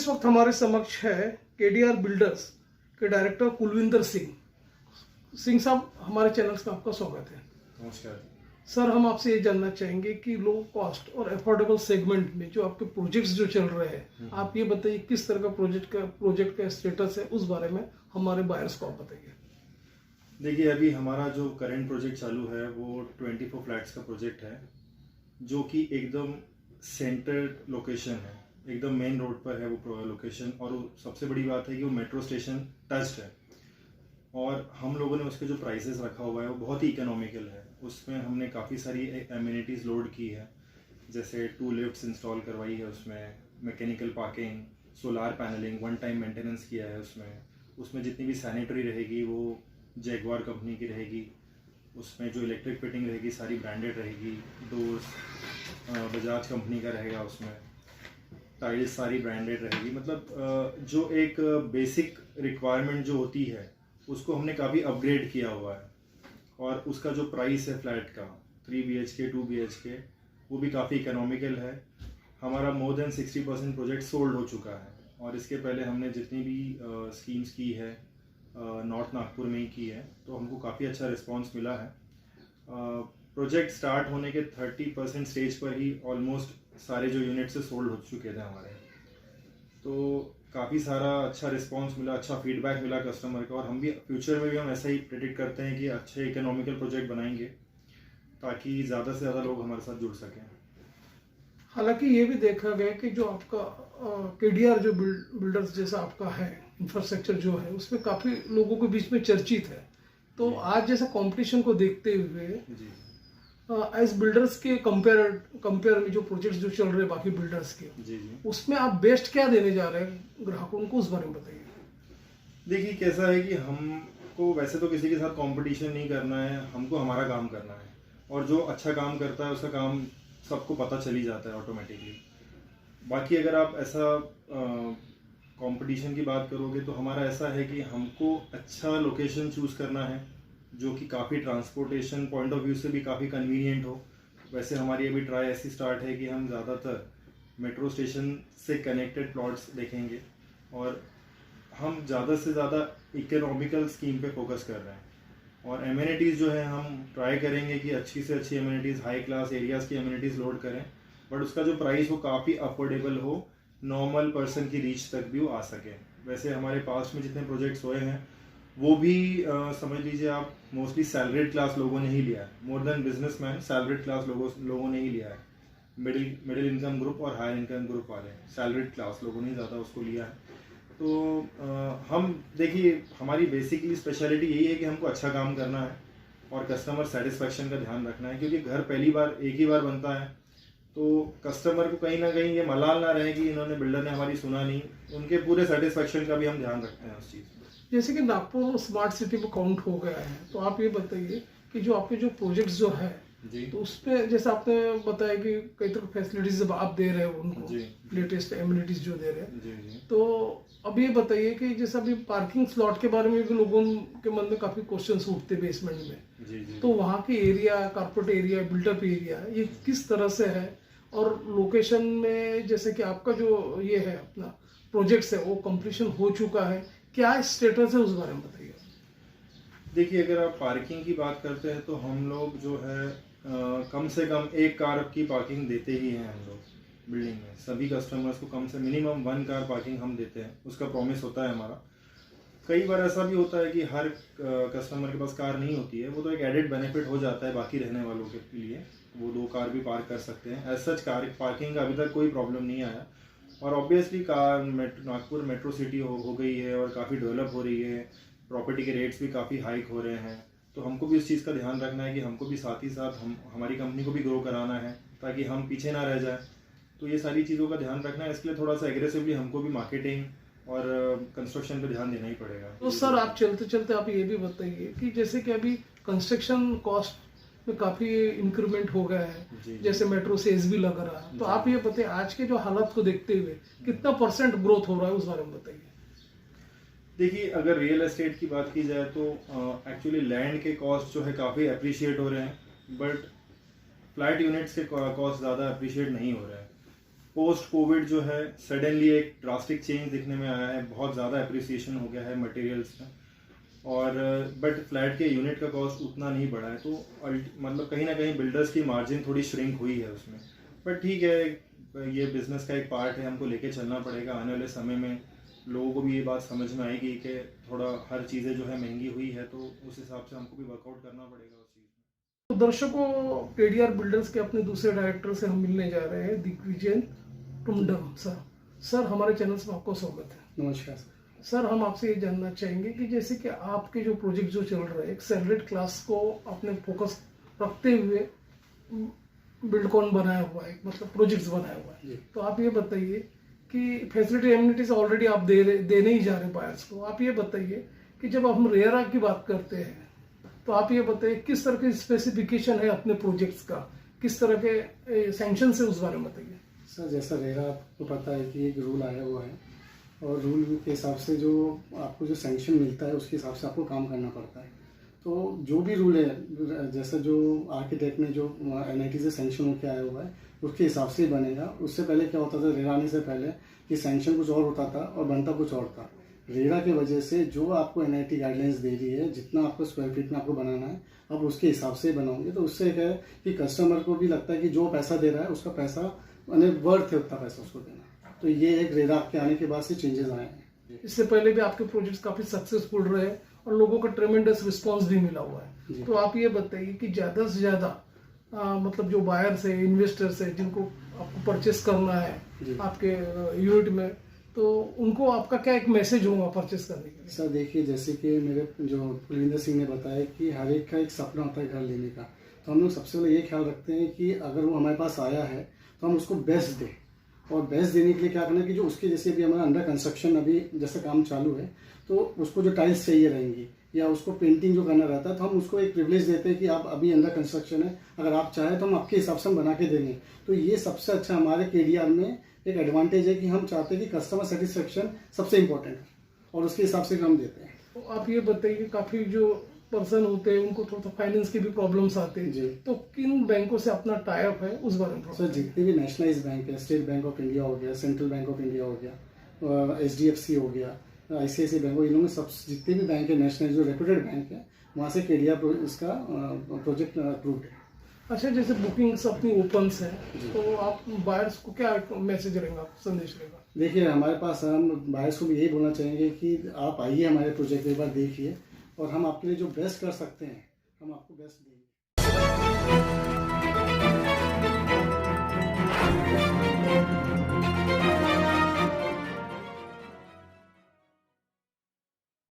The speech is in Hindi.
इस वक्त हमारे समक्ष है केडीआर बिल्डर्स के डायरेक्टर कुलविंदर सिंह साहब, हमारे चैनल में आपका स्वागत है। नमस्कार सर, हम आपसे ये जानना चाहेंगे कि लो कॉस्ट और अफोर्डेबल सेगमेंट में जो आपके प्रोजेक्ट्स जो चल रहे हैं, आप ये बताइए किस तरह का प्रोजेक्ट का स्टेटस है, उस बारे में हमारे बायर्स को आप बताइए। देखिए, अभी हमारा जो करंट प्रोजेक्ट चालू है वो 24 फ्लैट्स का प्रोजेक्ट है, जो कि एकदम सेंटर्ड लोकेशन है, एकदम मेन रोड पर है वो लोकेशन। और सबसे बड़ी बात है कि वो मेट्रो स्टेशन टच्ड है, और हम लोगों ने उसके जो प्राइसेस रखा हुआ है वो बहुत ही इकोनॉमिकल है। उसमें हमने काफ़ी सारी एमिनिटीज़ लोड की है, जैसे 2 लिफ्ट्स इंस्टॉल करवाई है, उसमें mechanical parking, solar panelling, 1 time maintenance किया है। उसमें जितनी भी सैनिटरी रहेगी वो जैगवार कंपनी की रहेगी। उसमें जो इलेक्ट्रिक फिटिंग रहेगी सारी ब्रांडेड रहेगी। डोर्स बजाज कंपनी का रहेगा, उसमें टाइल्स सारी ब्रांडेड रहेगी। मतलब जो एक बेसिक रिक्वायरमेंट जो होती है उसको हमने काफ़ी अपग्रेड किया हुआ है। और उसका जो प्राइस है फ्लैट का 3 BHK 2 BHK वो भी काफ़ी इकोनॉमिकल है। हमारा मोर देन 60% प्रोजेक्ट सोल्ड हो चुका है, और इसके पहले हमने जितनी भी स्कीम्स की है नॉर्थ नागपुर में ही की है, तो हमको काफ़ी अच्छा रिस्पांस मिला है। प्रोजेक्ट स्टार्ट होने के 30% स्टेज पर ही ऑलमोस्ट सारे जो यूनिट से सोल्ड हो चुके थे हमारे। तो काफ़ी सारा अच्छा रिस्पांस मिला, अच्छा फीडबैक मिला कस्टमर का। और हम भी फ्यूचर में भी हम ऐसा ही प्रेडिक्ट करते हैं कि अच्छे इकोनॉमिकल प्रोजेक्ट बनाएंगे ताकि ज़्यादा से ज़्यादा लोग हमारे साथ जुड़ सकें। हालांकि ये भी देखा गया कि जो आपका केडीआर जो बिल्डर्स जैसा आपका है, इंफ्रास्ट्रक्चर जो है उसमें काफ़ी लोगों के बीच में चर्चित है। तो आज जैसा कंपटीशन को देखते हुए एज बिल्डर्स के कंपेयर में जो प्रोजेक्ट्स जो चल रहे हैं बाकी बिल्डर्स के, जी, उसमें आप बेस्ट क्या देने जा रहे हैं ग्राहकों को, उस बारे में बताइए। देखिए, कैसा है कि हमको वैसे तो किसी के साथ कंपटीशन नहीं करना है, हमको हमारा काम करना है। और जो अच्छा काम करता है उसका काम सबको पता चली जाता है ऑटोमेटिकली। बाकी अगर आप ऐसा कंपटीशन की बात करोगे तो हमारा ऐसा है कि हमको अच्छा लोकेशन चूज़ करना है जो कि काफ़ी ट्रांसपोर्टेशन पॉइंट ऑफ व्यू से भी काफ़ी कन्वीनियंट हो। वैसे हमारी अभी ट्राई ऐसी स्टार्ट है कि हम ज़्यादातर मेट्रो स्टेशन से कनेक्टेड प्लॉट्स देखेंगे, और हम ज़्यादा से ज़्यादा इकोनॉमिकल स्कीम पे फोकस कर रहे हैं। और एमिनिटीज़ जो है हम ट्राई करेंगे कि अच्छी से अच्छी एमिनिटीज़, हाई क्लास एरियाज़ की एमिनिटीज़ लोड करें, बट उसका जो प्राइस हो काफ़ी अफोर्डेबल हो, नॉर्मल पर्सन की रीच तक भी वो आ सके। वैसे हमारे पास में जितने प्रोजेक्ट्स हुए हैं वो भी समझ लीजिए आप मोस्टली सैलरीड क्लास लोगों ने ही लिया है। More than businessman, salaried class लोगों ने ही लिया है। मिडिल इनकम ग्रुप और हाई इनकम ग्रुप वाले सैलरीड क्लास लोगों ने ज़्यादा उसको लिया है। तो हम देखिए, हमारी बेसिकली स्पेशलिटी यही है कि हमको अच्छा काम करना है और कस्टमर सेटिस्फेक्शन का ध्यान रखना है, क्योंकि घर पहली बार एक ही बार बनता है। तो कस्टमर को कहीं ना कहीं ये मलाल ना रहे कि इन्होंने बिल्डर ने हमारी सुना नहीं, उनके पूरे सेटिस्फेक्शन का भी हम ध्यान रखते हैं उस चीज़ में। जैसे कि नागपुर स्मार्ट सिटी में काउंट हो गया है, तो आप ये बताइए कि जो आपके जो प्रोजेक्ट्स जो है जी, तो उसपे जैसे आपने बताया कि कई तरह फैसिलिटीज आप दे रहे हो उनको, जी, लेटेस्ट एमिनिटीज जो दे रहे हैं। जी, जी, तो अब ये बताइए कि जैसे अभी पार्किंग स्लॉट के बारे में भी लोगों के मन में काफी क्वेश्चंस उठते बेसमेंट में, जी, जी। तो वहाँ के area, corporate area, build up area ये किस तरह से है, और लोकेशन में जैसे कि आपका जो ये है अपना प्रोजेक्ट्स है वो कंप्लीशन हो चुका है, क्या स्टेटस है, उस बारे में बताइए। देखिए, अगर आप पार्किंग की बात करते हैं तो हम लोग जो है कम से कम 1 कार की पार्किंग देते ही हैं हम लोग बिल्डिंग में। सभी कस्टमर्स को कम से मिनिमम 1 कार पार्किंग हम देते हैं, उसका प्रॉमिस होता है हमारा। कई बार ऐसा भी होता है कि हर कस्टमर के पास कार नहीं होती है, वो तो एक एडेड बेनिफिट हो जाता है बाकी रहने वालों के लिए, वो 2 कार भी पार्क कर सकते हैं। एज सच कार पार्किंग का अभी तक कोई प्रॉब्लम नहीं आया। और ऑब्वियसली नागपुर मेट्रो सिटी हो गई है और काफ़ी डेवलप हो रही है, प्रॉपर्टी के रेट्स भी काफ़ी हाइक हो रहे हैं। तो हमको भी इस चीज़ का ध्यान रखना है कि हमको भी साथ ही साथ हमारी कंपनी को भी ग्रो कराना है ताकि हम पीछे ना रह जाए। तो ये सारी चीज़ों का ध्यान रखना है, इसके लिए थोड़ा सा एग्रेसिवली हमको भी मार्केटिंग और कंस्ट्रक्शन पे ध्यान देना ही पड़ेगा। तो सर, आप चलते चलते आप ये भी बताइए कि जैसे कि अभी कंस्ट्रक्शन कॉस्ट में काफी इंक्रीमेंट हो गया है, जी, जैसे मेट्रो सेज भी लग रहा है, तो आप ये बताइए आज के जो हालात को देखते हुए कितना % ग्रोथ हो रहा है, उस बारे में बताइए। देखिए, अगर रियल एस्टेट की बात की जाए तो एक्चुअली लैंड के कॉस्ट जो है काफ़ी अप्रिशिएट हो रहे हैं, बट फ्लैट यूनिट्स के कॉस्ट ज़्यादा अप्रिशिएट नहीं हो रहे हैं। पोस्ट कोविड जो है सडनली एक ड्रास्टिक चेंज दिखने में आया है, बहुत ज़्यादा अप्रिसिएशन हो गया है मटेरियल्स में, और बट फ्लैट के यूनिट का कॉस्ट उतना नहीं बढ़ा है, तो मतलब कहीं ना कहीं बिल्डर्स की मार्जिन थोड़ी श्रिंक हुई है उसमें। बट ठीक है, ये बिजनेस का एक पार्ट है, हमको लेके चलना पड़ेगा। आने वाले समय में लोगों को भी ये बात समझ में आएगी कि थोड़ा हर चीज़ें जो है महंगी हुई है, तो उस हिसाब से हमको भी वर्कआउट करना पड़ेगा उस चीज़ में। तो दर्शकों, केडीआर बिल्डर्स के अपने दूसरे डायरेक्टर से हम मिलने जा रहे हैं, दिग्विजय टुंडम सर। सर, हमारे चैनल में आपको स्वागत है। नमस्कार सर, हम आपसे ये जानना चाहेंगे कि जैसे कि आपके जो प्रोजेक्ट जो चल रहे हैं, एक सैलरीड क्लास को अपने फोकस रखते हुए बिल्डकॉन बनाया हुआ है, मतलब प्रोजेक्ट्स बनाया हुआ है, तो आप ये बताइए कि फैसिलिटी एमिनिटीज ऑलरेडी आप देने ही जा रहे हैं बायर्स को। आप ये बताइए कि जब हम रेरा की बात करते हैं, तो आप ये बताइए किस तरह के स्पेसिफिकेशन है अपने प्रोजेक्ट्स का, किस तरह के सैंक्शन है, उस बारे में बताइए। सर, जैसा रेरा आपको पता है कि एक रूल आया हुआ है, और रूल के हिसाब से जो आपको जो सैंक्शन मिलता है उसके हिसाब से आपको काम करना पड़ता है। तो जो भी रूल है, जैसा जो आर्किटेक्ट ने जो NIT से सैंक्शन होकर आया हुआ है उसके हिसाब से ही बनेगा। उससे पहले क्या होता था, रेरा आने से पहले कि सैंक्शन कुछ और होता था और बनता कुछ और था। रेरा की वजह से जो आपको NIT गाइडलाइंस दे रही है, जितना आपको स्क्वायर फीट में आपको बनाना है, अब उसके हिसाब से बनाओगे, तो उससे क्या है कि कस्टमर को भी लगता है कि जो पैसा दे रहा है उसका पैसा यानी वर्थ है, उतना पैसा उसको देना। तो ये एक रेरा के आने के बाद से चेंजेस आए हैं। इससे पहले भी आपके प्रोजेक्ट्स काफी सक्सेसफुल रहे और लोगों का ट्रेमेंडस रिस्पांस भी मिला हुआ है। तो आप ये बताइए कि ज्यादा से ज्यादा मतलब जो बायर्स है, इन्वेस्टर्स है, जिनको आपको परचेस करना है आपके यूनिट में, तो उनको आपका क्या एक मैसेज होगा परचेस करने के लिए? सर देखिए, जैसे कि मेरे जो कुलविंदर सिंह ने बताया कि हर एक का एक सपना होता है घर लेने का, तो हम लोग सबसे पहले ये ख्याल रखते हैं कि अगर वो हमारे पास आया है तो हम उसको बेस्ट दें। और बेस्ट देने के लिए क्या करना है कि जो उसके जैसे अभी हमारा अंडर कंस्ट्रक्शन अभी जैसा काम चालू है, तो उसको जो टाइल्स चाहिए रहेंगी या उसको पेंटिंग जो करना रहता है, तो हम उसको एक प्रिविलेज देते हैं कि आप अभी अंडर कंस्ट्रक्शन है, अगर आप चाहें तो हम आपके हिसाब से हम बना के देंगे। तो ये सबसे अच्छा हमारे KDR में एक एडवांटेज है कि हम चाहते हैं कि कस्टमर सेटिस्फेक्शन सबसे इम्पोर्टेंट है, और उसके हिसाब से हम देते हैं। तो आप ये बताइए, काफी जो पर्सन होते हैं उनको थोड़ा फाइनेंस की भी प्रॉब्लम्स आते हैं, तो किन बैंकों से अपना टाई अप है, उस बारे में? सर, जितने भी नेशनलाइज बैंक है, स्टेट बैंक ऑफ इंडिया हो गया, सेंट्रल बैंक ऑफ इंडिया हो गया, HDFC हो गया, ICICI बैंक हो, इन्होंने सब जितने भी बैंक है नेशनल जो रेप्यूटेड बैंक है, वहाँ से KDR इसका प्रोजेक्ट अप्रूव्ड है। अच्छा, जैसे बुकिंग्स अपनी ओपन्स है, तो आप बायर्स को क्या मैसेज रहेगा, संदेश रहेगा? देखिए, हमारे पास हम बायर्स को भी यही बोलना चाहेंगे कि आप आइए हमारे प्रोजेक्ट एक बार देखिए, और हम आपके लिए जो बेस्ट कर सकते हैं हम आपको बेस्ट